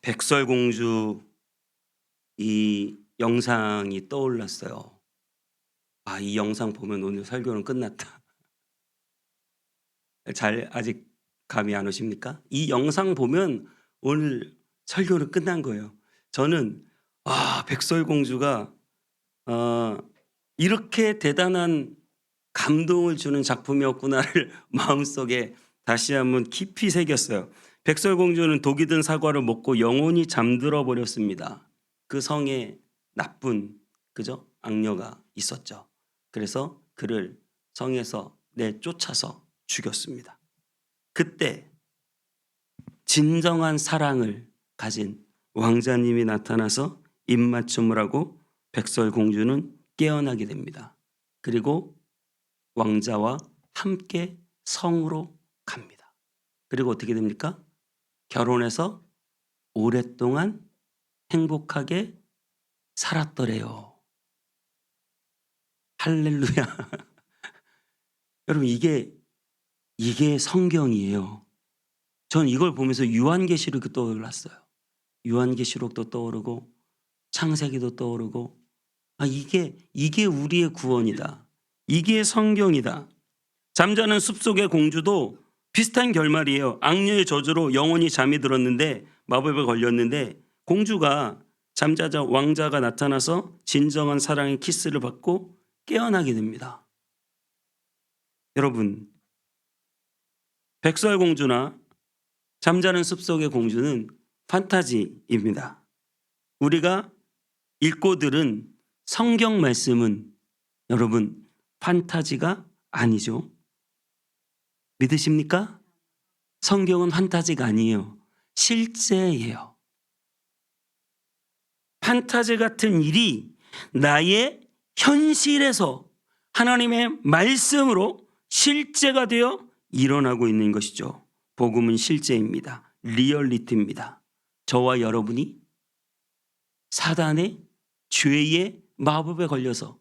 백설공주 이 영상이 떠올랐어요. 이 영상 보면 오늘 설교는 끝났다. 아직 감이 안 오십니까? 이 영상 보면 오늘 설교는 끝난 거예요. 저는 백설공주가 이렇게 대단한 감동을 주는 작품이었구나를 마음속에 다시 한번 깊이 새겼어요. 백설공주는 독이 든 사과를 먹고 영원히 잠들어 버렸습니다. 그 성에 나쁜 악녀가 있었죠. 그래서 그를 성에서 내쫓아서 죽였습니다. 그때 진정한 사랑을 가진 왕자님이 나타나서 입맞춤을 하고 백설공주는 깨어나게 됩니다. 그리고 왕자와 함께 성으로 갑니다. 그리고 어떻게 됩니까? 결혼해서 오랫동안 행복하게 살았더래요. 할렐루야. 여러분 이게 성경이에요. 전 이걸 보면서 요한계시록이 떠올랐어요. 요한계시록도 떠오르고 창세기도 떠오르고 이게 우리의 구원이다. 이게 성경이다. 잠자는 숲속의 공주도 비슷한 결말이에요. 악녀의 저주로 영원히 잠이 들었는데 마법에 걸렸는데 공주가 잠자자 왕자가 나타나서 진정한 사랑의 키스를 받고 깨어나게 됩니다. 여러분 백설공주나 잠자는 숲속의 공주는 판타지입니다. 우리가 읽고 들은 성경 말씀은 여러분 판타지가 아니죠. 믿으십니까? 성경은 판타지가 아니에요. 실제예요. 판타지 같은 일이 나의 현실에서 하나님의 말씀으로 실제가 되어 일어나고 있는 것이죠. 복음은 실제입니다. 리얼리티입니다. 저와 여러분이 사단의 죄의 마법에 걸려서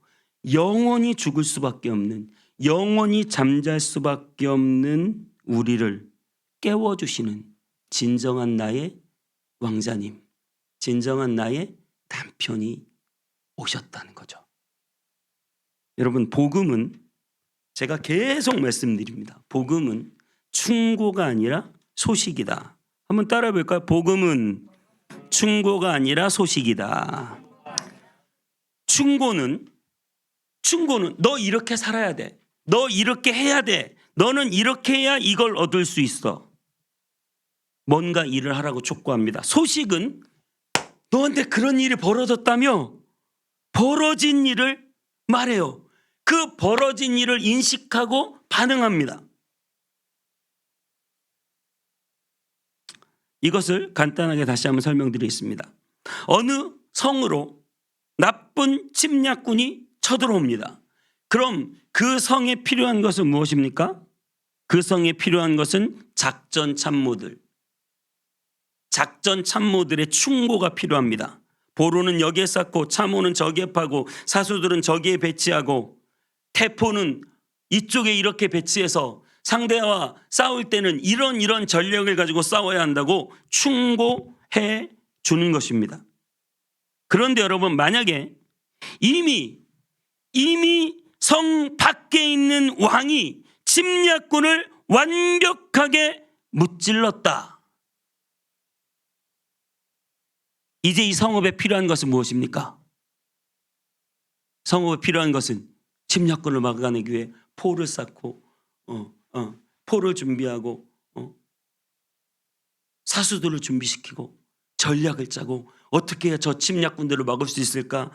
영원히 죽을 수밖에 없는, 영원히 잠잘 수밖에 없는 우리를 깨워주시는 진정한 나의 왕자님, 진정한 나의 남편이 오셨다는 거죠. 여러분 복음은 제가 계속 말씀드립니다. 복음은 충고가 아니라 소식이다. 한번 따라해 볼까요? 복음은 충고가 아니라 소식이다. 충고는 너 이렇게 살아야 돼. 너 이렇게 해야 돼. 너는 이렇게 해야 이걸 얻을 수 있어. 뭔가 일을 하라고 촉구합니다. 소식은 너한테 그런 일이 벌어졌다며 벌어진 일을 말해요. 그 벌어진 일을 인식하고 반응합니다. 이것을 간단하게 다시 한번 설명드리겠습니다. 어느 성으로 나쁜 침략군이 쳐들어옵니다. 그럼 그 성에 필요한 것은 무엇입니까? 그 성에 필요한 것은 작전 참모들의 충고가 필요합니다. 보로는 여기에 쌓고 참호는 저기에 파고 사수들은 저기에 배치하고 태포는 이쪽에 이렇게 배치해서 상대와 싸울 때는 이런 전력을 가지고 싸워야 한다고 충고해 주는 것입니다. 그런데 여러분 만약에 이미 성 밖에 있는 왕이 침략군을 완벽하게 무찔렀다. 이제 이 성읍에 필요한 것은 무엇입니까? 성읍에 필요한 것은 침략군을 막아내기 위해 포를 쌓고 포를 준비하고 사수들을 준비시키고 전략을 짜고 어떻게 해야 저 침략군들을 막을 수 있을까?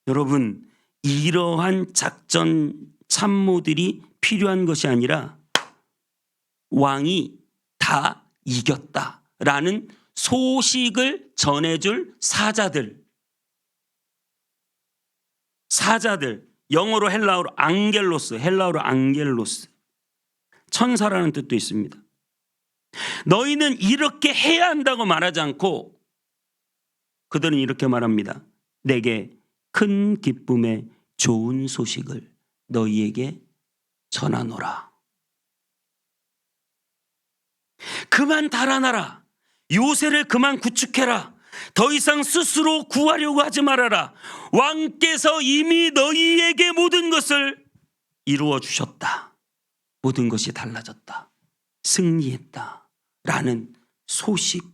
여러분 이러한 작전 참모들이 필요한 것이 아니라 왕이 다 이겼다라는 소식을 전해줄 사자들, 영어로 헬라어로 앙겔로스, 천사라는 뜻도 있습니다. 너희는 이렇게 해야 한다고 말하지 않고 그들은 이렇게 말합니다. 내게 큰 기쁨의 좋은 소식을 너희에게 전하노라. 그만 달아나라. 요새를 그만 구축해라. 더 이상 스스로 구하려고 하지 말아라. 왕께서 이미 너희에게 모든 것을 이루어 주셨다. 모든 것이 달라졌다. 승리했다. 라는 소식,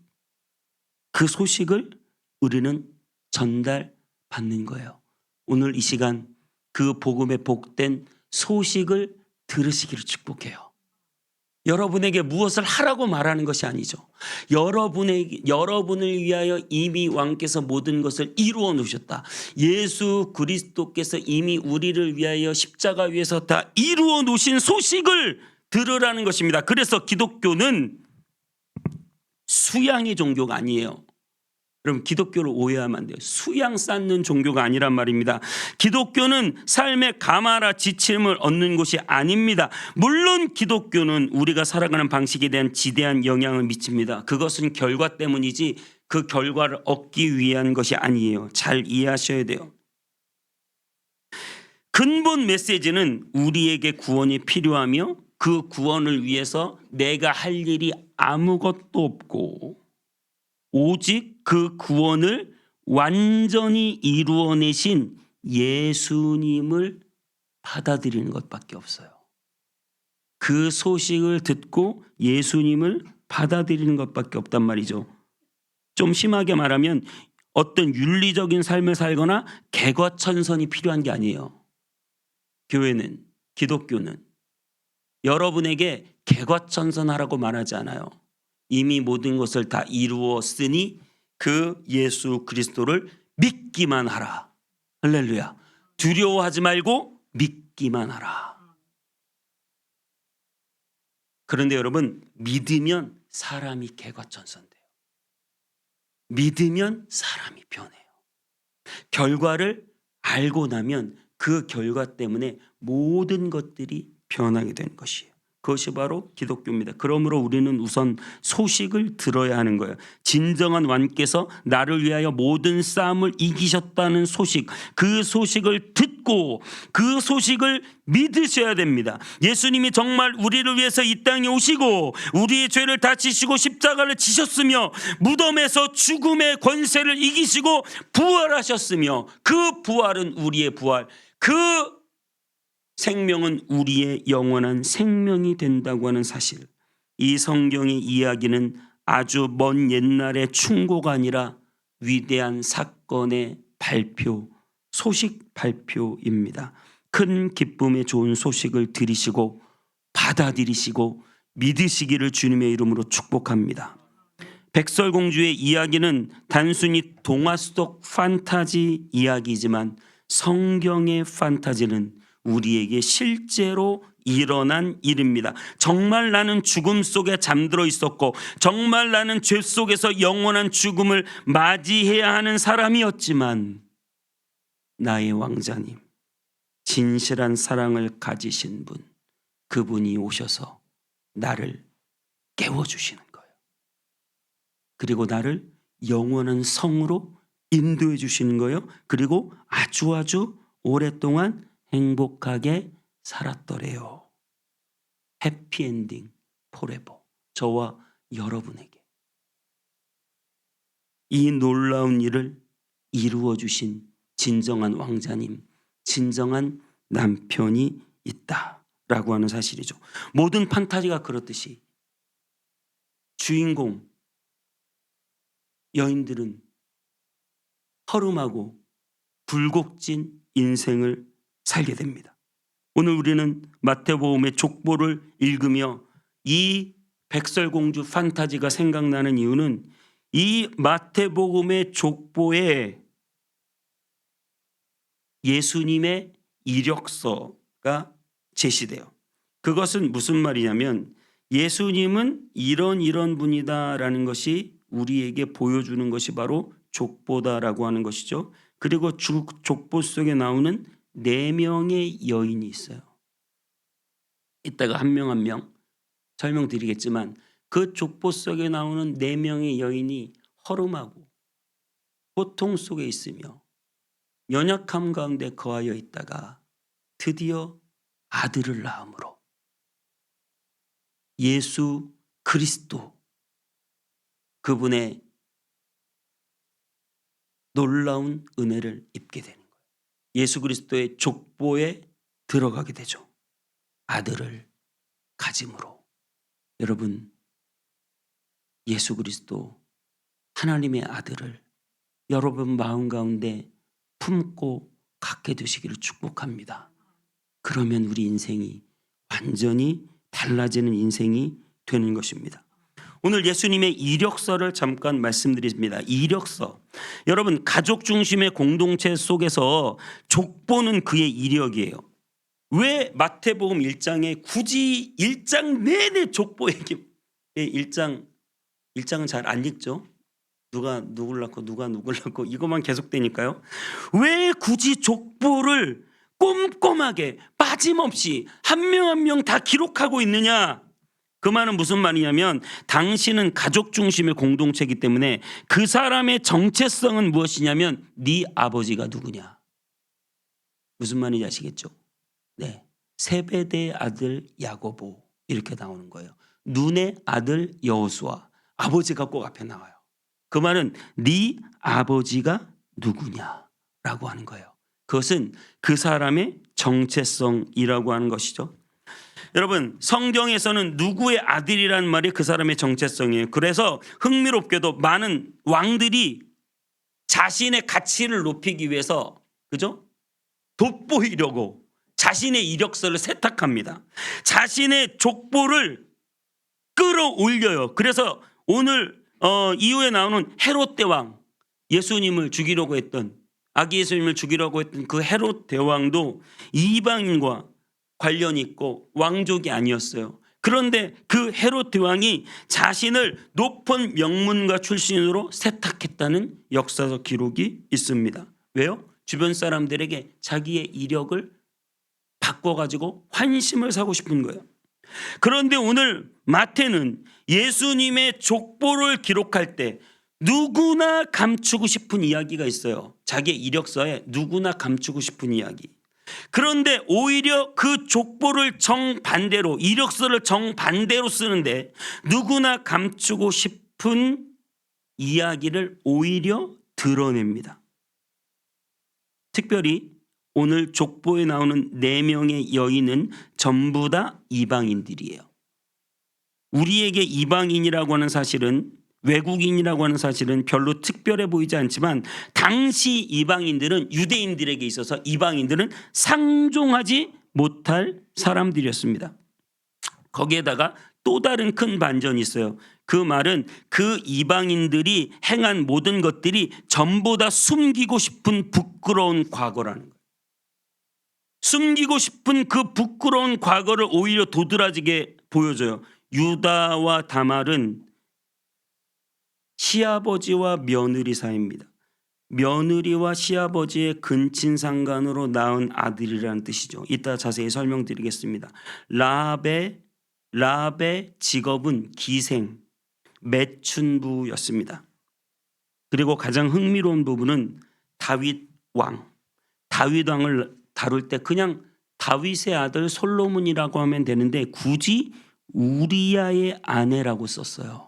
그 소식을 우리는 전달받는 거예요. 오늘 이 시간 그 복음의 복된 소식을 들으시기를 축복해요. 여러분에게 무엇을 하라고 말하는 것이 아니죠. 여러분을 위하여 이미 왕께서 모든 것을 이루어 놓으셨다. 예수 그리스도께서 이미 우리를 위하여 십자가 위에서 다 이루어 놓으신 소식을 들으라는 것입니다. 그래서 기독교는 수양의 종교가 아니에요. 여러분, 기독교를 오해하면 안 돼요. 수양 쌓는 종교가 아니란 말입니다. 기독교는 삶의 감화라 지침을 얻는 곳이 아닙니다. 물론 기독교는 우리가 살아가는 방식에 대한 지대한 영향을 미칩니다. 그것은 결과 때문이지 그 결과를 얻기 위한 것이 아니에요. 잘 이해하셔야 돼요. 근본 메시지는 우리에게 구원이 필요하며 그 구원을 위해서 내가 할 일이 아무것도 없고 오직 그 구원을 완전히 이루어내신 예수님을 받아들이는 것밖에 없어요. 그 소식을 듣고 예수님을 받아들이는 것밖에 없단 말이죠. 좀 심하게 말하면 어떤 윤리적인 삶을 살거나 개과천선이 필요한 게 아니에요. 교회는, 기독교는 여러분에게 개과천선하라고 말하지 않아요. 이미 모든 것을 다 이루었으니 그 예수 그리스도를 믿기만 하라. 할렐루야. 두려워하지 말고 믿기만 하라. 그런데 여러분, 믿으면 사람이 개과천선돼요. 믿으면 사람이 변해요. 결과를 알고 나면 그 결과 때문에 모든 것들이 변하게 되는 것이에요. 그것이 바로 기독교입니다. 그러므로 우리는 우선 소식을 들어야 하는 거예요. 진정한 왕께서 나를 위하여 모든 싸움을 이기셨다는 소식, 그 소식을 듣고 그 소식을 믿으셔야 됩니다. 예수님이 정말 우리를 위해서 이 땅에 오시고 우리의 죄를 다 지시고 십자가를 지셨으며 무덤에서 죽음의 권세를 이기시고 부활하셨으며 그 부활은 우리의 부활, 그 생명은 우리의 영원한 생명이 된다고 하는 사실. 이 성경의 이야기는 아주 먼 옛날의 충고가 아니라 위대한 사건의 발표, 소식 발표입니다. 큰 기쁨의 좋은 소식을 들으시고 받아들이시고 믿으시기를 주님의 이름으로 축복합니다. 백설공주의 이야기는 단순히 동화 속 판타지 이야기이지만 성경의 판타지는 우리에게 실제로 일어난 일입니다. 정말 나는 죽음 속에 잠들어 있었고 정말 나는 죄 속에서 영원한 죽음을 맞이해야 하는 사람이었지만 나의 왕자님, 진실한 사랑을 가지신 분, 그분이 오셔서 나를 깨워주시는 거예요. 그리고 나를 영원한 성으로 인도해 주시는 거예요. 그리고 아주 오랫동안 행복하게 살았더래요. 해피엔딩 포레버. 저와 여러분에게 이 놀라운 일을 이루어 주신 진정한 왕자님, 진정한 남편이 있다라고 하는 사실이죠. 모든 판타지가 그렇듯이 주인공 여인들은 허름하고 굴곡진 인생을 살게 됩니다. 오늘 우리는 마태복음의 족보를 읽으며 이 백설공주 판타지가 생각나는 이유는 이 마태복음의 족보에 예수님의 이력서가 제시돼요. 그것은 무슨 말이냐면 예수님은 이런 분이다라는 것이 우리에게 보여주는 것이 바로 족보다라고 하는 것이죠. 그리고 족보 속에 나오는 4명의 여인이 있어요. 이따가 한 명 한 명 설명드리겠지만 그 족보 속에 나오는 4명의 여인이 허름하고 고통 속에 있으며 연약함 가운데 거하여 있다가 드디어 아들을 낳음으로 예수 그리스도, 그분의 놀라운 은혜를 입게 되는 거예요. 예수 그리스도의 족보에 들어가게 되죠. 아들을 가짐으로. 여러분, 예수 그리스도 하나님의 아들을 여러분 마음 가운데 품고 갖게 되시기를 축복합니다. 그러면 우리 인생이 완전히 달라지는 인생이 되는 것입니다. 오늘 예수님의 이력서를 잠깐 말씀드립니다. 이력서. 여러분, 가족 중심의 공동체 속에서 족보는 그의 이력이에요. 왜 마태복음 1장에 굳이 1장 내내 족보 얘기, 1장은 잘 안 읽죠? 누가 누굴 낳고 누가 누굴 낳고 이것만 계속되니까요. 왜 굳이 족보를 꼼꼼하게 빠짐없이 한 명 한 명 다 기록하고 있느냐? 그 말은 무슨 말이냐면 당신은 가족 중심의 공동체이기 때문에 그 사람의 정체성은 무엇이냐면 네 아버지가 누구냐. 무슨 말인지 아시겠죠? 네, 세베대의 아들 야고보 이렇게 나오는 거예요. 눈의 아들 여호수아. 아버지가 꼭 앞에 나와요. 그 말은 네 아버지가 누구냐라고 하는 거예요. 그것은 그 사람의 정체성이라고 하는 것이죠. 여러분, 성경에서는 누구의 아들이라는 말이 그 사람의 정체성이에요. 그래서 흥미롭게도 많은 왕들이 자신의 가치를 높이기 위해서, 그죠? 돋보이려고 자신의 이력서를 세탁합니다. 자신의 족보를 끌어올려요. 그래서 오늘 이후에 나오는 헤롯 대왕, 예수님을 죽이려고 했던, 아기 예수님을 죽이려고 했던 그 헤롯 대왕도 이방인과 관련이 있고 왕족이 아니었어요. 그런데 그 헤롯 대왕이 자신을 높은 명문가 출신으로 세탁했다는 역사적 기록이 있습니다. 왜요? 주변 사람들에게 자기의 이력을 바꿔가지고 환심을 사고 싶은 거예요. 그런데 오늘 마태는 예수님의 족보를 기록할 때 누구나 감추고 싶은 이야기가 있어요. 자기의 이력서에 누구나 감추고 싶은 이야기. 그런데 오히려 그 족보를 정반대로, 이력서를 정반대로 쓰는데 누구나 감추고 싶은 이야기를 오히려 드러냅니다. 특별히 오늘 족보에 나오는 4명의 여인은 전부 다 이방인들이에요. 우리에게 이방인이라고 하는 사실은, 외국인이라고 하는 사실은 별로 특별해 보이지 않지만 당시 이방인들은 유대인들에게 있어서 이방인들은 상종하지 못할 사람들이었습니다. 거기에다가 또 다른 큰 반전이 있어요. 그 말은 그 이방인들이 행한 모든 것들이 전부 다 숨기고 싶은 부끄러운 과거라는 거예요. 숨기고 싶은 그 부끄러운 과거를 오히려 도드라지게 보여줘요. 유다와 다말은 시아버지와 며느리 사이입니다. 며느리와 시아버지의 근친상간으로 낳은 아들이라는 뜻이죠. 이따 자세히 설명드리겠습니다. 라합의 직업은 기생, 매춘부였습니다. 그리고 가장 흥미로운 부분은 다윗 왕을 다룰 때 그냥 다윗의 아들 솔로몬이라고 하면 되는데 굳이 우리야의 아내라고 썼어요.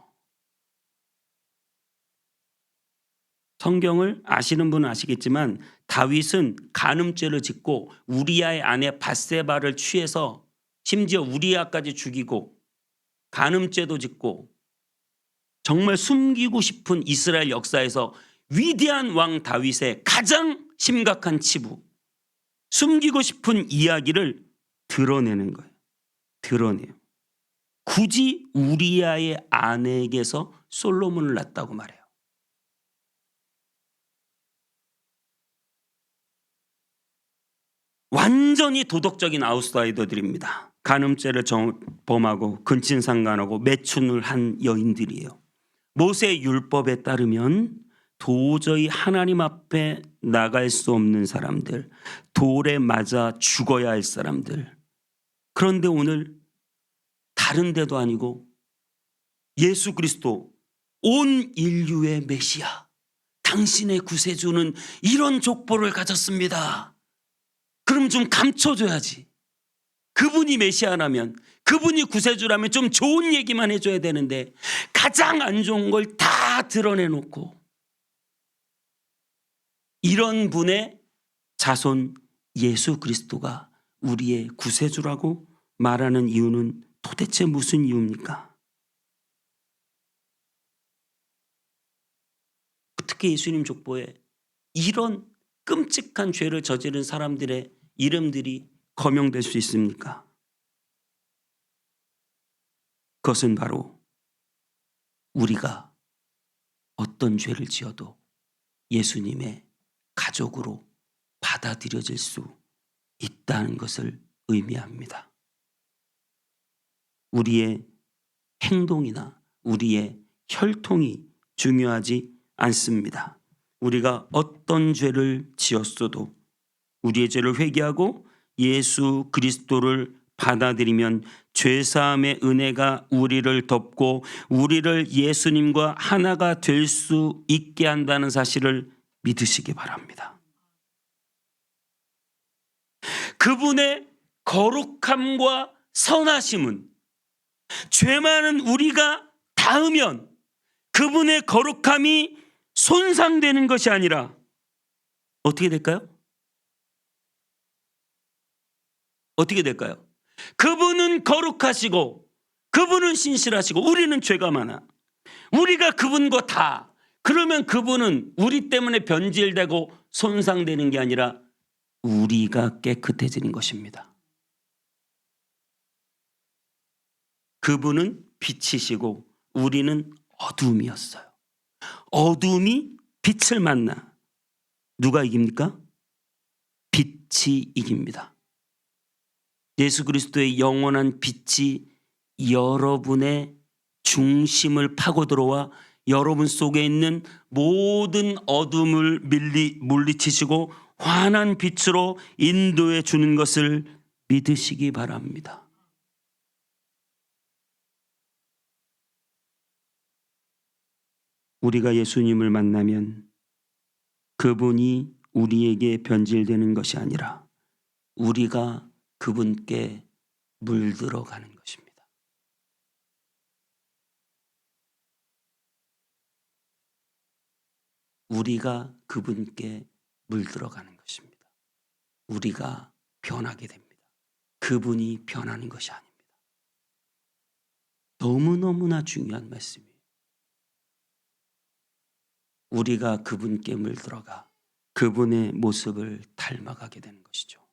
성경을 아시는 분은 아시겠지만 다윗은 간음죄를 짓고 우리야의 아내 밧세바를 취해서 심지어 우리야까지 죽이고 간음죄도 짓고 정말 숨기고 싶은 이스라엘 역사에서 위대한 왕 다윗의 가장 심각한 치부, 숨기고 싶은 이야기를 드러내는 거예요. 드러내요. 굳이 우리야의 아내에게서 솔로몬을 낳았다고 말해요. 완전히 도덕적인 아웃사이더들입니다. 간음죄를 범하고 근친상간하고 매춘을 한 여인들이에요. 모세 율법에 따르면 도저히 하나님 앞에 나갈 수 없는 사람들, 돌에 맞아 죽어야 할 사람들. 그런데 오늘 다른 데도 아니고 예수 그리스도 온 인류의 메시아, 당신의 구세주는 이런 족보를 가졌습니다. 그럼 좀 감춰줘야지. 그분이 메시아라면, 그분이 구세주라면 좀 좋은 얘기만 해줘야 되는데 가장 안 좋은 걸 다 드러내놓고 이런 분의 자손 예수 그리스도가 우리의 구세주라고 말하는 이유는 도대체 무슨 이유입니까? 어떻게 예수님 족보에 이런 끔찍한 죄를 저지른 사람들의 이름들이 거명될 수 있습니까? 그것은 바로 우리가 어떤 죄를 지어도 예수님의 가족으로 받아들여질 수 있다는 것을 의미합니다. 우리의 행동이나 우리의 혈통이 중요하지 않습니다. 우리가 어떤 죄를 지었어도 우리의 죄를 회개하고 예수 그리스도를 받아들이면 죄사함의 은혜가 우리를 덮고 우리를 예수님과 하나가 될 수 있게 한다는 사실을 믿으시기 바랍니다. 그분의 거룩함과 선하심은 죄 많은 우리가 닿으면 그분의 거룩함이 손상되는 것이 아니라 어떻게 될까요? 어떻게 될까요? 그분은 거룩하시고 그분은 신실하시고 우리는 죄가 많아. 우리가 그분과 다. 그러면 그분은 우리 때문에 변질되고 손상되는 게 아니라 우리가 깨끗해지는 것입니다. 그분은 빛이시고 우리는 어둠이었어요. 어둠이 빛을 만나 누가 이깁니까? 빛이 이깁니다. 예수 그리스도의 영원한 빛이 여러분의 중심을 파고 들어와 여러분 속에 있는 모든 어둠을 물리치시고 환한 빛으로 인도해 주는 것을 믿으시기 바랍니다. 우리가 예수님을 만나면 그분이 우리에게 변질되는 것이 아니라 우리가 그분께 물들어가는 것입니다. 우리가 그분께 물들어가는 것입니다. 우리가 변하게 됩니다. 그분이 변하는 것이 아닙니다. 너무너무나 중요한 말씀이에요. 우리가 그분께 물들어가 그분의 모습을 닮아가게 되는 것이죠.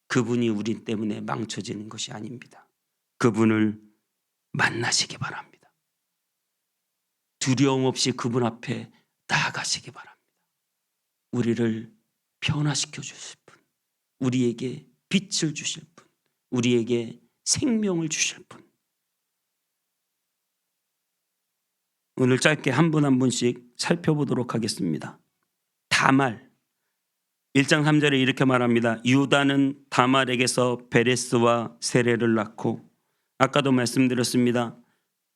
그분이 우리 때문에 망쳐지는 것이 아닙니다. 그분을 만나시기 바랍니다. 두려움 없이 그분 앞에 나아가시기 바랍니다. 우리를 변화시켜 주실 분, 우리에게 빛을 주실 분, 우리에게 생명을 주실 분. 오늘 짧게 한 분 한 분씩 살펴보도록 하겠습니다. 다말 1장 3절에 이렇게 말합니다. 유다는 다말에게서 베레스와 세레를 낳고, 아까도 말씀드렸습니다.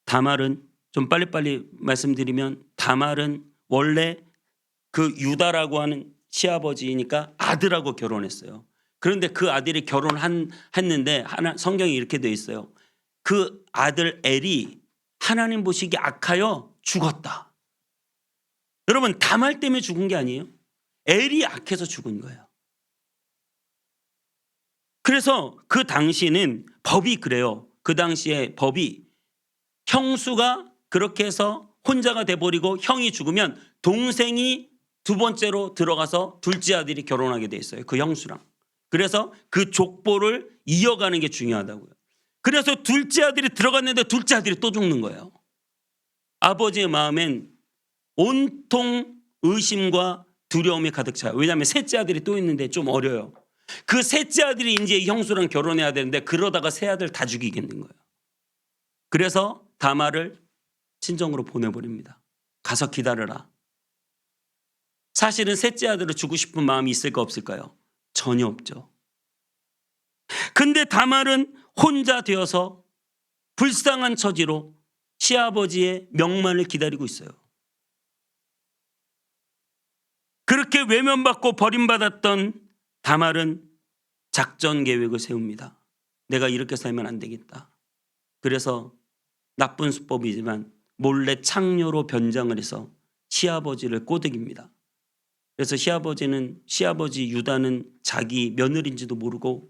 다말은 좀 빨리빨리 말씀드리면 다말은 원래 그 유다라고 하는 시아버지니까 아들하고 결혼했어요. 그런데 그 아들이 결혼했는데 성경이 이렇게 되어 있어요. 그 아들 엘이 하나님 보시기에 악하여 죽었다. 여러분, 다말 때문에 죽은 게 아니에요. 엘이 악해서 죽은 거예요. 그래서 그 당시는 법이 그래요. 그 당시에 법이 형수가 그렇게 해서 혼자가 돼버리고 형이 죽으면 동생이 두 번째로 들어가서 둘째 아들이 결혼하게 돼 있어요. 그 형수랑. 그래서 그 족보를 이어가는 게 중요하다고요. 그래서 둘째 아들이 들어갔는데 둘째 아들이 또 죽는 거예요. 아버지의 마음엔 온통 의심과 두려움이 가득 차요. 왜냐하면 셋째 아들이 또 있는데 좀 어려요. 그 셋째 아들이 이제 형수랑 결혼해야 되는데 그러다가 세 아들 다 죽이겠는 거예요. 그래서 다말을 친정으로 보내버립니다. 가서 기다려라. 사실은 셋째 아들을 주고 싶은 마음이 있을까 없을까요? 전혀 없죠. 근데 다말은 혼자 되어서 불쌍한 처지로 시아버지의 명만을 기다리고 있어요. 그렇게 외면받고 버림받았던 다말은 작전 계획을 세웁니다. 내가 이렇게 살면 안 되겠다. 그래서 나쁜 수법이지만 몰래 창녀로 변장을 해서 시아버지를 꼬드깁니다. 그래서 시아버지 유다는 자기 며느리인지도 모르고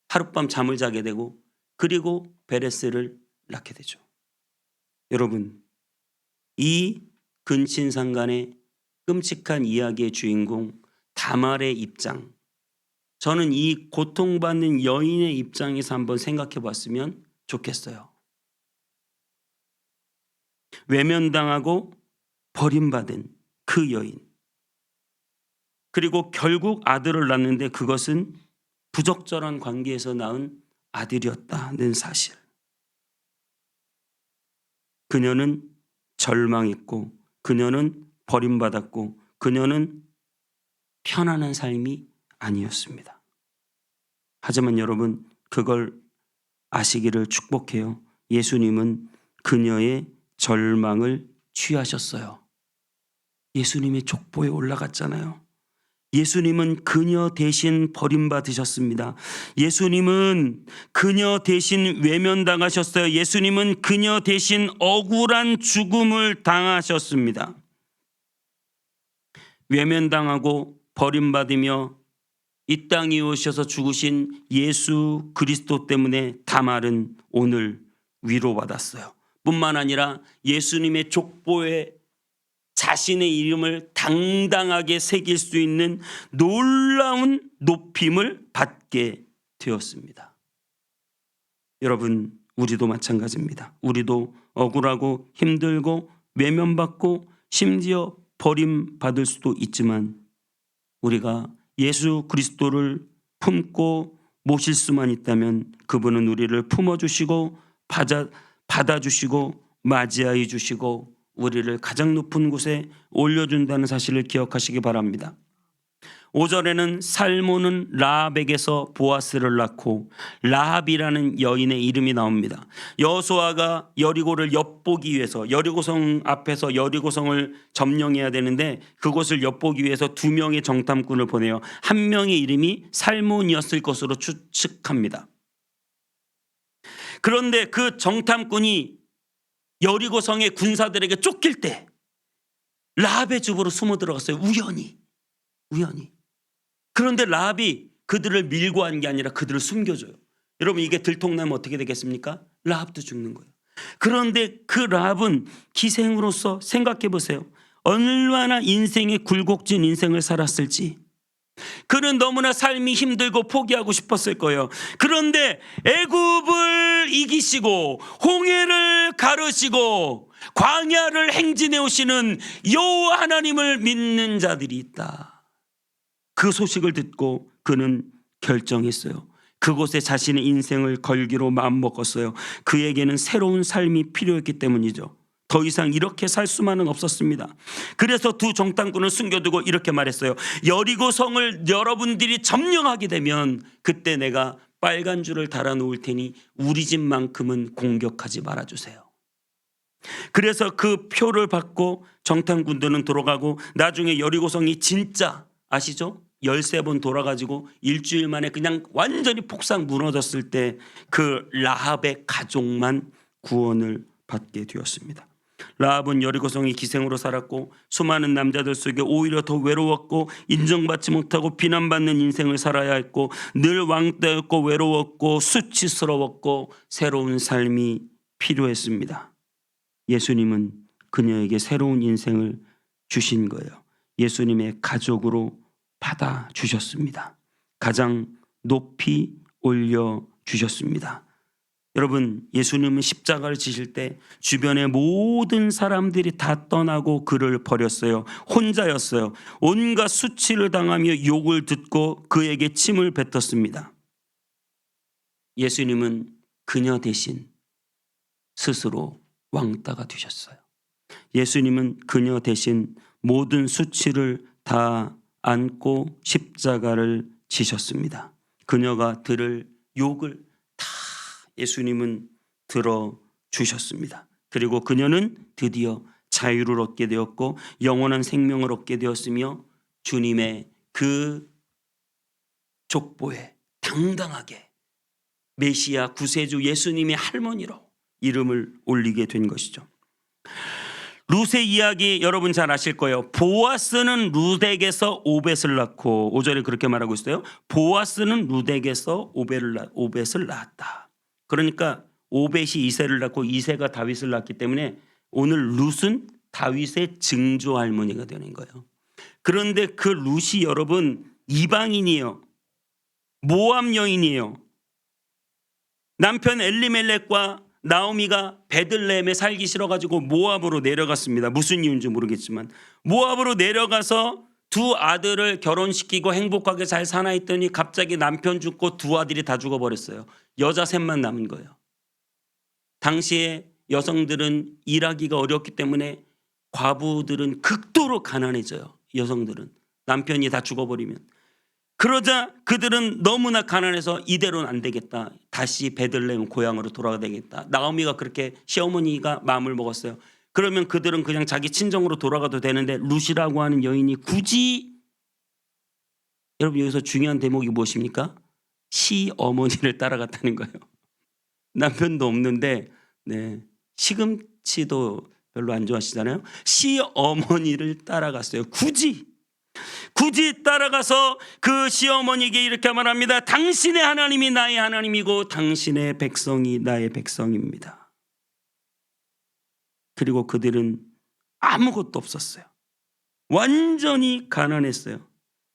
하룻밤 잠을 자게 되고 그리고 베레스를 낳게 되죠. 여러분, 이 근친상간의 끔찍한 이야기의 주인공 다말의 입장, 저는 이 고통받는 여인의 입장에서 한번 생각해 봤으면 좋겠어요. 외면당하고 버림받은 그 여인, 그리고 결국 아들을 낳는데 그것은 부적절한 관계에서 낳은 아들이었다는 사실. 그녀는 절망했고 그녀는 버림받았고 그녀는 편안한 삶이 아니었습니다. 하지만 여러분, 그걸 아시기를 축복해요. 예수님은 그녀의 절망을 취하셨어요. 예수님의 족보에 올라갔잖아요. 예수님은 그녀 대신 버림받으셨습니다. 예수님은 그녀 대신 외면당하셨어요. 예수님은 그녀 대신 억울한 죽음을 당하셨습니다. 외면당하고 버림받으며 이 땅에 오셔서 죽으신 예수 그리스도 때문에 다말은 오늘 위로받았어요. 뿐만 아니라 예수님의 족보에 자신의 이름을 당당하게 새길 수 있는 놀라운 높임을 받게 되었습니다. 여러분, 우리도 마찬가지입니다. 우리도 억울하고 힘들고 외면받고 심지어 버림받을 수도 있지만 우리가 예수 그리스도를 품고 모실 수만 있다면 그분은 우리를 품어주시고 받아주시고 맞이하여 주시고 우리를 가장 높은 곳에 올려준다는 사실을 기억하시기 바랍니다. 5절에는 살몬은 라합에게서 보아스를 낳고 라합이라는 여인의 이름이 나옵니다. 여호수아가 여리고를 엿보기 위해서 여리고성 앞에서 여리고성을 점령해야 되는데 그곳을 엿보기 위해서 2명의 정탐꾼을 보내요. 한 명의 이름이 살몬이었을 것으로 추측합니다. 그런데 그 정탐꾼이 여리고성의 군사들에게 쫓길 때 라합의 집으로 숨어 들어갔어요. 우연히. 그런데 라합이 그들을 밀고 한 게 아니라 그들을 숨겨줘요. 여러분, 이게 들통나면 어떻게 되겠습니까? 라합도 죽는 거예요. 그런데 그 라합은 기생으로서 생각해 보세요. 얼마나 인생의 굴곡진 인생을 살았을지. 그는 너무나 삶이 힘들고 포기하고 싶었을 거예요. 그런데 애굽을 이기시고 홍해를 가르시고 광야를 행진해 오시는 여호와 하나님을 믿는 자들이 있다. 그 소식을 듣고 그는 결정했어요. 그곳에 자신의 인생을 걸기로 마음먹었어요. 그에게는 새로운 삶이 필요했기 때문이죠. 더 이상 이렇게 살 수만은 없었습니다. 그래서 2 정탐꾼을 숨겨두고 이렇게 말했어요. 여리고 성을 여러분들이 점령하게 되면 그때 내가 빨간 줄을 달아놓을 테니 우리 집만큼은 공격하지 말아주세요. 그래서 그 표를 받고 정탐꾼들은 돌아가고 나중에 여리고성이 진짜 아시죠? 13번 돌아가지고 일주일 만에 그냥 완전히 폭삭 무너졌을 때 그 라합의 가족만 구원을 받게 되었습니다. 라합은 여리고성의 기생으로 살았고 수많은 남자들 속에 오히려 더 외로웠고 인정받지 못하고 비난받는 인생을 살아야 했고 늘 왕따였고 외로웠고 수치스러웠고 새로운 삶이 필요했습니다. 예수님은 그녀에게 새로운 인생을 주신 거예요. 예수님의 가족으로 받아주셨습니다. 가장 높이 올려주셨습니다. 여러분, 예수님은 십자가를 지실 때 주변의 모든 사람들이 다 떠나고 그를 버렸어요. 혼자였어요. 온갖 수치를 당하며 욕을 듣고 그에게 침을 뱉었습니다. 예수님은 그녀 대신 스스로 왕따가 되셨어요. 예수님은 그녀 대신 모든 수치를 다 안고 십자가를 지셨습니다. 그녀가 들을 욕을 다 예수님은 들어주셨습니다. 그리고 그녀는 드디어 자유를 얻게 되었고 영원한 생명을 얻게 되었으며 주님의 그 족보에 당당하게 메시아 구세주 예수님의 할머니로 이름을 올리게 된 것이죠. 룻의 이야기 여러분 잘 아실 거예요. 보아스는 룻에게서 오벳을 낳고 5절에 그렇게 말하고 있어요. 보아스는 룻에게서 오벳을 낳았다. 그러니까 오벳이 이새를 낳고 이새가 다윗을 낳기 때문에 오늘 룻은 다윗의 증조 할머니가 되는 거예요. 그런데 그 룻이 여러분 이방인이에요. 모압 여인이에요. 남편 엘리멜렉과 나오미가 베들레헴에 살기 싫어가지고 모압으로 내려갔습니다. 무슨 이유인지 모르겠지만 모압으로 내려가서 두 아들을 결혼시키고 행복하게 잘 사나 했더니 갑자기 남편 죽고 두 아들이 다 죽어버렸어요. 여자 셋만 남은 거예요. 당시에 여성들은 일하기가 어렵기 때문에 과부들은 극도로 가난해져요. 여성들은 남편이 다 죽어버리면. 그러자 그들은 너무나 가난해서 이대로는 안 되겠다. 다시 베들레헴 고향으로 돌아가야 되겠다. 나오미가 그렇게 시어머니가 마음을 먹었어요. 그러면 그들은 그냥 자기 친정으로 돌아가도 되는데 룻이라고 하는 여인이 굳이, 여러분 여기서 중요한 대목이 무엇입니까? 시어머니를 따라갔다는 거예요. 남편도 없는데 시금치도 별로 안 좋아하시잖아요. 시어머니를 따라갔어요. 굳이 따라가서 그 시어머니에게 이렇게 말합니다. 당신의 하나님이 나의 하나님이고 당신의 백성이 나의 백성입니다. 그리고 그들은 아무것도 없었어요. 완전히 가난했어요.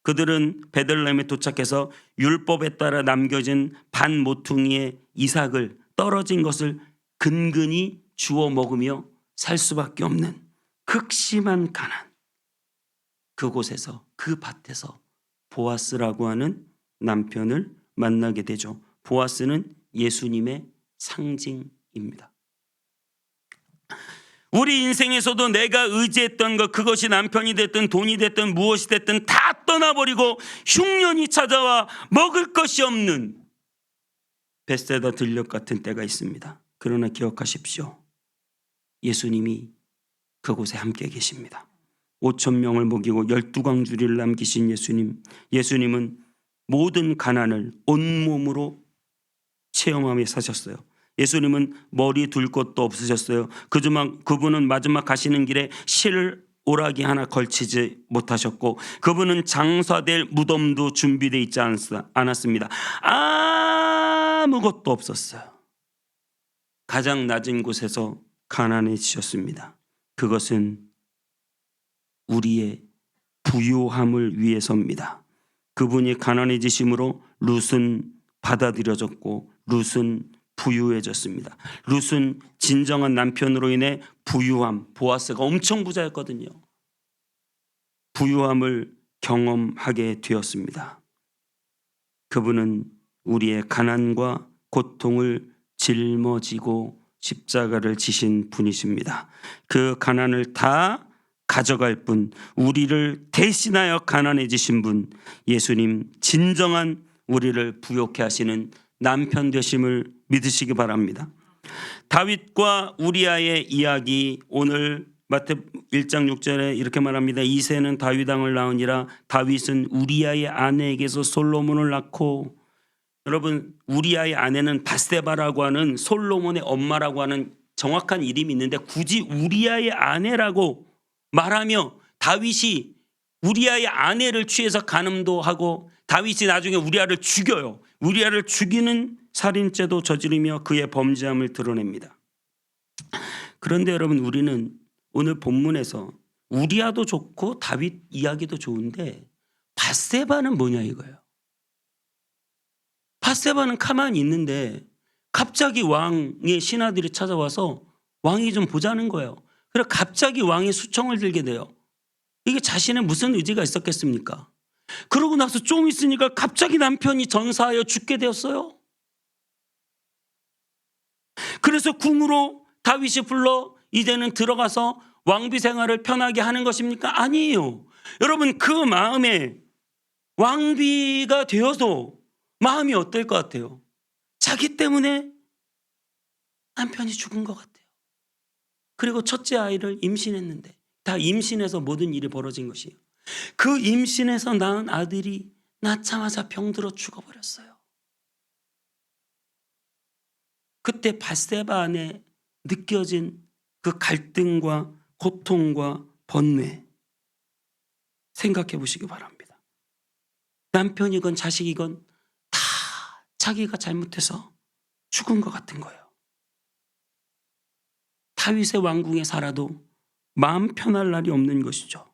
그들은 베들레헴에 도착해서 율법에 따라 남겨진 반 모퉁이의 이삭을 떨어진 것을 근근히 주워 먹으며 살 수밖에 없는 극심한 가난. 그곳에서 그 밭에서 보아스라고 하는 남편을 만나게 되죠. 보아스는 예수님의 상징입니다. 우리 인생에서도 내가 의지했던 것, 그것이 남편이 됐든 돈이 됐든 무엇이 됐든 다 떠나버리고 흉년이 찾아와 먹을 것이 없는 벳세다 들녘 같은 때가 있습니다. 그러나 기억하십시오. 예수님이 그곳에 함께 계십니다. 5,000명을 먹이고 12광주리를 남기신 예수님은 모든 가난을 온몸으로 체험하며 사셨어요. 예수님은 머리 둘 곳도 없으셨어요. 그분은 마지막 가시는 길에 실 오라기 하나 걸치지 못하셨고 그분은 장사될 무덤도 준비되어 있지 않았습니다. 아무것도 없었어요. 가장 낮은 곳에서 가난해지셨습니다. 그것은 우리의 부유함을 위해서입니다. 그분이 가난해지심으로 룻은 받아들여졌고 룻은 부유해졌습니다. 룻은 진정한 남편으로 인해 부유함, 보아스가 엄청 부자였거든요. 부유함을 경험하게 되었습니다. 그분은 우리의 가난과 고통을 짊어지고 십자가를 지신 분이십니다. 그 가난을 다 가져갈 분, 우리를 대신하여 가난해지신 분, 예수님 진정한 우리를 부욕해 하시는 남편 되심을 믿으시기 바랍니다. 다윗과 우리아의 이야기, 오늘 마태 1장 6절에 이렇게 말합니다. 이새는 다윗 왕을 낳으니라. 다윗은 우리아의 아내에게서 솔로몬을 낳고, 여러분 우리아의 아내는 밧세바라고 하는 솔로몬의 엄마라고 하는 정확한 이름이 있는데 굳이 우리아의 아내라고 말하며 다윗이 우리아의 아내를 취해서 간음도 하고 다윗이 나중에 우리아를 죽여요. 우리아를 죽이는 살인죄도 저지르며 그의 범죄함을 드러냅니다. 그런데 여러분 우리는 오늘 본문에서 우리아도 좋고 다윗 이야기도 좋은데 밧세바는 뭐냐 이거예요. 밧세바는 가만히 있는데 갑자기 왕의 신하들이 찾아와서 왕이 좀 보자는 거예요. 그래서 갑자기 왕이 수청을 들게 돼요. 이게 자신의 무슨 의지가 있었겠습니까? 그러고 나서 좀 있으니까 갑자기 남편이 전사하여 죽게 되었어요. 그래서 궁으로 다윗이 불러 이제는 들어가서 왕비 생활을 편하게 하는 것입니까? 아니에요. 여러분 그 마음에 왕비가 되어서 마음이 어떨 것 같아요? 자기 때문에 남편이 죽은 것 같아요. 그리고 첫째 아이를 임신했는데 다 임신해서 모든 일이 벌어진 것이에요. 그 임신해서 낳은 아들이 낳자마자 병들어 죽어버렸어요. 그때 밧세바 안에 느껴진 그 갈등과 고통과 번뇌 생각해 보시기 바랍니다. 남편이건 자식이건 다 자기가 잘못해서 죽은 것 같은 거예요. 다윗의 왕궁에 살아도 마음 편할 날이 없는 것이죠.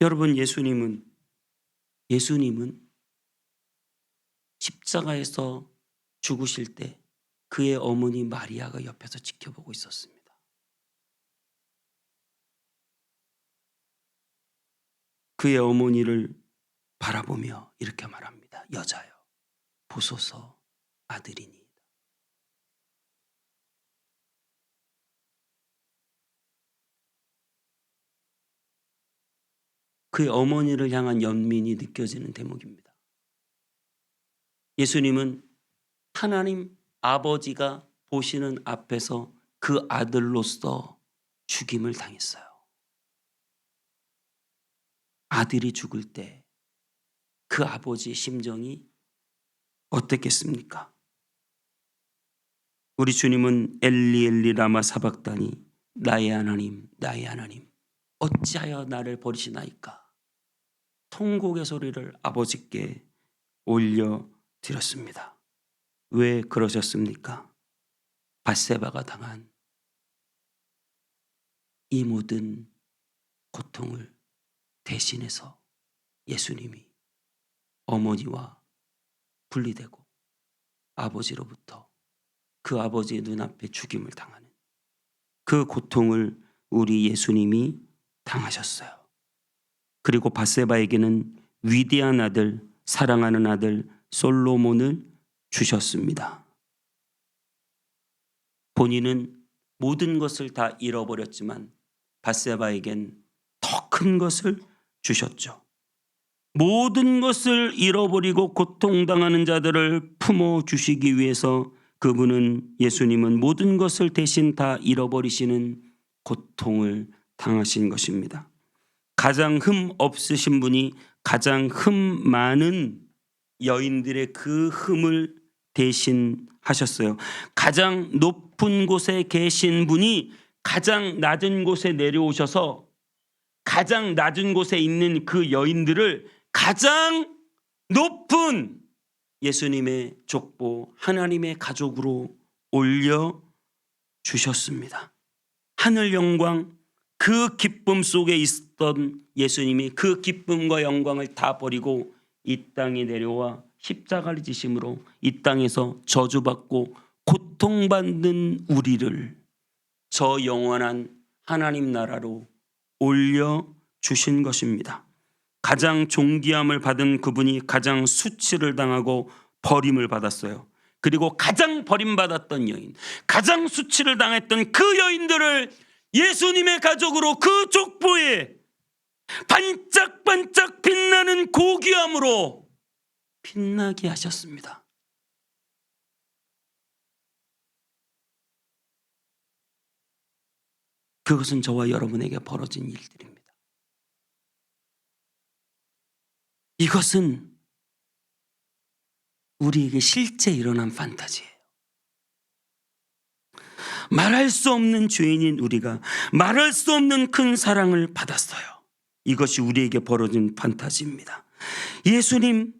여러분, 예수님은 십자가에서 죽으실 때 그의 어머니 마리아가 옆에서 지켜보고 있었습니다. 그의 어머니를 바라보며 이렇게 말합니다. 여자여, 보소서 아들이니이다. 그의 어머니를 향한 연민이 느껴지는 대목입니다. 예수님은 하나님 아버지가 보시는 앞에서 그 아들로서 죽임을 당했어요. 아들이 죽을 때 그 아버지의 심정이 어땠겠습니까? 우리 주님은 엘리 엘리 라마 사박다니, 나의 하나님 나의 하나님 어찌하여 나를 버리시나이까, 통곡의 소리를 아버지께 올려드렸습니다. 왜 그러셨습니까? 밧세바가 당한 이 모든 고통을 대신해서 예수님이 어머니와 분리되고 아버지로부터 그 아버지의 눈앞에 죽임을 당하는 그 고통을 우리 예수님이 당하셨어요. 그리고 밧세바에게는 위대한 아들, 사랑하는 아들 솔로몬을 주셨습니다. 본인은 모든 것을 다 잃어버렸지만 밧세바에겐 더 큰 것을 주셨죠. 모든 것을 잃어버리고 고통당하는 자들을 품어주시기 위해서 그분은, 예수님은 모든 것을 대신 다 잃어버리시는 고통을 당하신 것입니다. 가장 흠 없으신 분이 가장 흠 많은 여인들의 그 흠을 대신하셨어요. 가장 높은 곳에 계신 분이 가장 낮은 곳에 내려오셔서 가장 낮은 곳에 있는 그 여인들을 가장 높은 예수님의 족보, 하나님의 가족으로 올려주셨습니다. 하늘 영광, 그 기쁨 속에 있었던 예수님이 그 기쁨과 영광을 다 버리고 이 땅에 내려와 십자가를 지심으로 이 땅에서 저주받고 고통받는 우리를 저 영원한 하나님 나라로 올려주신 것입니다. 가장 존귀함을 받은 그분이 가장 수치를 당하고 버림을 받았어요. 그리고 가장 버림받았던 여인, 가장 수치를 당했던 그 여인들을 예수님의 가족으로 그 족보에 반짝반짝 빛나는 고귀함으로 빛나게 하셨습니다. 그것은 저와 여러분에게 벌어진 일들입니다. 이것은 우리에게 실제 일어난 판타지예요. 말할 수 없는 죄인인 우리가 말할 수 없는 큰 사랑을 받았어요. 이것이 우리에게 벌어진 판타지입니다. 예수님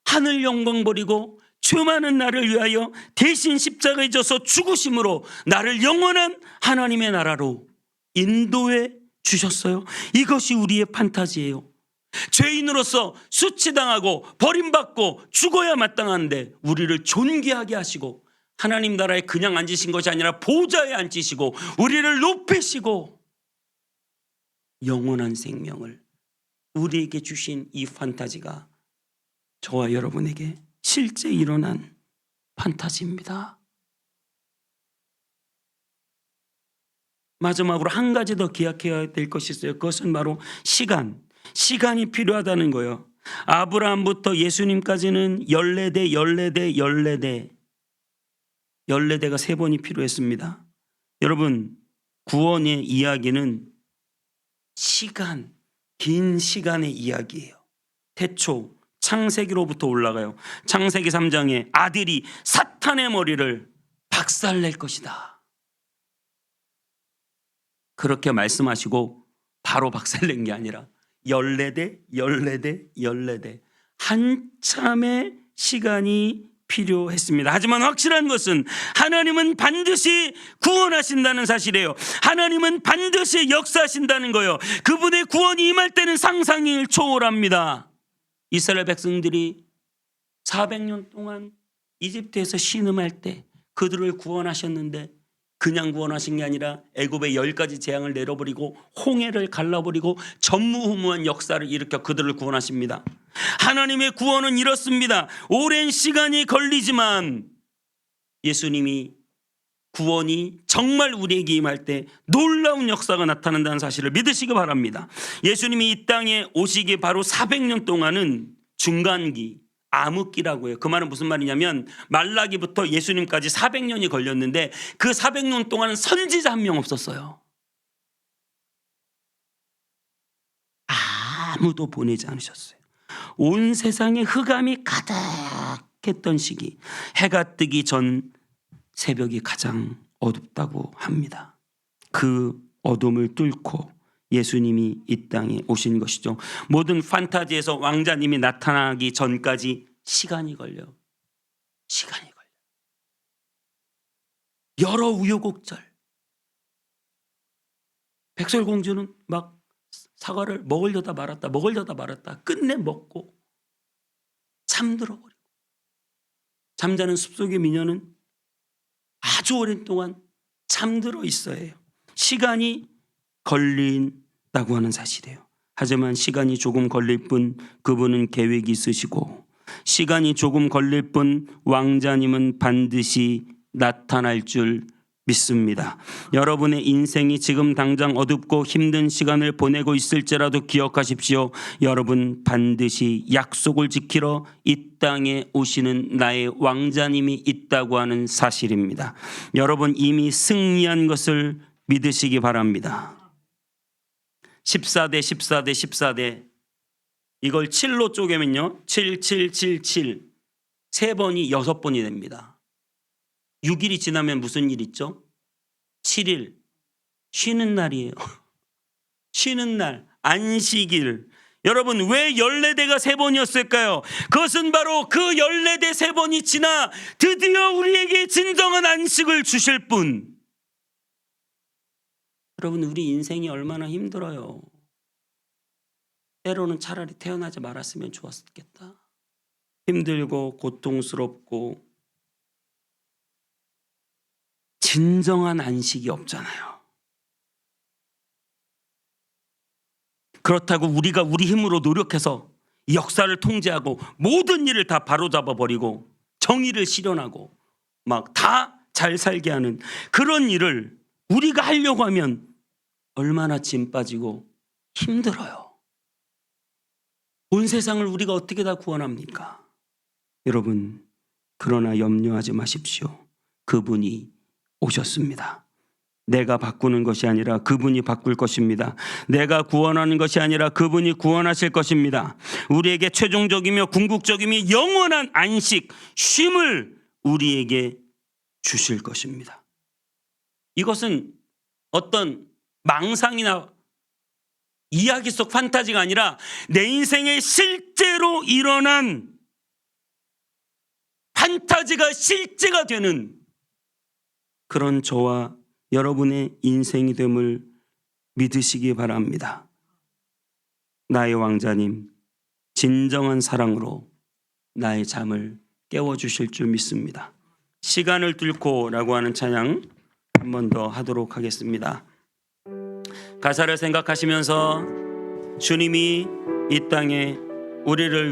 하늘 영광 버리고 죄 많은 나를 위하여 대신 십자가에 져서 죽으심으로 나를 영원한 하나님의 나라로 인도해 주셨어요. 이것이 우리의 판타지예요. 죄인으로서 수치당하고 버림받고 죽어야 마땅한데 우리를 존귀하게 하시고 하나님 나라에 그냥 앉으신 것이 아니라 보좌에 앉히시고 우리를 높이시고 영원한 생명을 우리에게 주신 이 판타지가 저와 여러분에게 실제 일어난 판타지입니다. 마지막으로 한 가지 더 기억해야 될 것이 있어요. 그것은 바로 시간이 필요하다는 거예요. 아브라함부터 예수님까지는 14대 14대가 3번이 필요했습니다. 여러분, 구원의 이야기는 긴 시간의 이야기예요. 태초 창세기로부터 올라가요. 창세기 3장에 아들이 사탄의 머리를 박살낼 것이다. 그렇게 말씀하시고 바로 박살낸 게 아니라 14대, 14대, 14대 한참의 시간이 필요했습니다. 하지만 확실한 것은 하나님은 반드시 구원하신다는 사실이에요. 하나님은 반드시 역사하신다는 거예요. 그분의 구원이 임할 때는 상상을 초월합니다. 이스라엘 백성들이 400년 동안 이집트에서 신음할 때 그들을 구원하셨는데 그냥 구원하신 게 아니라 애굽에 10가지 재앙을 내려버리고 홍해를 갈라버리고 전무후무한 역사를 일으켜 그들을 구원하십니다. 하나님의 구원은 이렇습니다. 오랜 시간이 걸리지만 예수님이 구원이 정말 우리에게 임할 때 놀라운 역사가 나타난다는 사실을 믿으시기 바랍니다. 예수님이 이 땅에 오시기 바로 400년 동안은 중간기, 암흑기라고 해요. 그 말은 무슨 말이냐면 말라기부터 예수님까지 400년이 걸렸는데 그 400년 동안은 선지자 한 명 없었어요. 아무도 보내지 않으셨어요. 온 세상에 흑암이 가득했던 시기, 해가 뜨기 전 새벽이 가장 어둡다고 합니다. 그 어둠을 뚫고 예수님이 이 땅에 오신 것이죠. 모든 판타지에서 왕자님이 나타나기 전까지 시간이 걸려. 여러 우여곡절. 백설공주는 막 사과를 먹으려다 말았다. 끝내 먹고 잠들어 버리고. 잠자는 숲속의 미녀는 아주 오랜 동안 잠들어 있어야 해요. 시간이 걸린다고 하는 사실이에요. 하지만 시간이 조금 걸릴 뿐 그분은 계획이 있으시고 시간이 조금 걸릴 뿐 왕자님은 반드시 나타날 줄 믿습니다. 여러분의 인생이 지금 당장 어둡고 힘든 시간을 보내고 있을지라도 기억하십시오. 여러분 반드시 약속을 지키러 이 땅에 오시는 나의 왕자님이 있다고 하는 사실입니다. 여러분 이미 승리한 것을 믿으시기 바랍니다. 14대 이걸 7로 쪼개면요 7777 3번이 6번이 됩니다. 6일이 지나면 무슨 일 있죠? 7일 쉬는 날이에요. 쉬는 날 안식일. 여러분 왜 14대가 3번이었을까요? 그것은 바로 그 14대 3번이 지나 드디어 우리에게 진정한 안식을 주실 분. 여러분 우리 인생이 얼마나 힘들어요. 때로는 차라리 태어나지 말았으면 좋았겠다. 힘들고 고통스럽고 진정한 안식이 없잖아요. 그렇다고 우리가 우리 힘으로 노력해서 이 역사를 통제하고 모든 일을 다 바로잡아 버리고 정의를 실현하고 막 다 잘 살게 하는 그런 일을 우리가 하려고 하면 얼마나 짐 빠지고 힘들어요. 온 세상을 우리가 어떻게 다 구원합니까? 여러분 그러나 염려하지 마십시오. 그분이 오셨습니다. 내가 바꾸는 것이 아니라 그분이 바꿀 것입니다. 내가 구원하는 것이 아니라 그분이 구원하실 것입니다. 우리에게 최종적이며 궁극적이며 영원한 안식, 쉼을 우리에게 주실 것입니다. 이것은 어떤 망상이나 이야기 속 판타지가 아니라 내 인생에 실제로 일어난 판타지가 실제가 되는 그런 저와 여러분의 인생이 됨을 믿으시기 바랍니다. 나의 왕자님, 진정한 사랑으로 나의 잠을 깨워주실 줄 믿습니다. 시간을 뚫고라고 하는 찬양 한 번 더 하도록 하겠습니다. 가사를 생각하시면서 주님이 이 땅에 우리를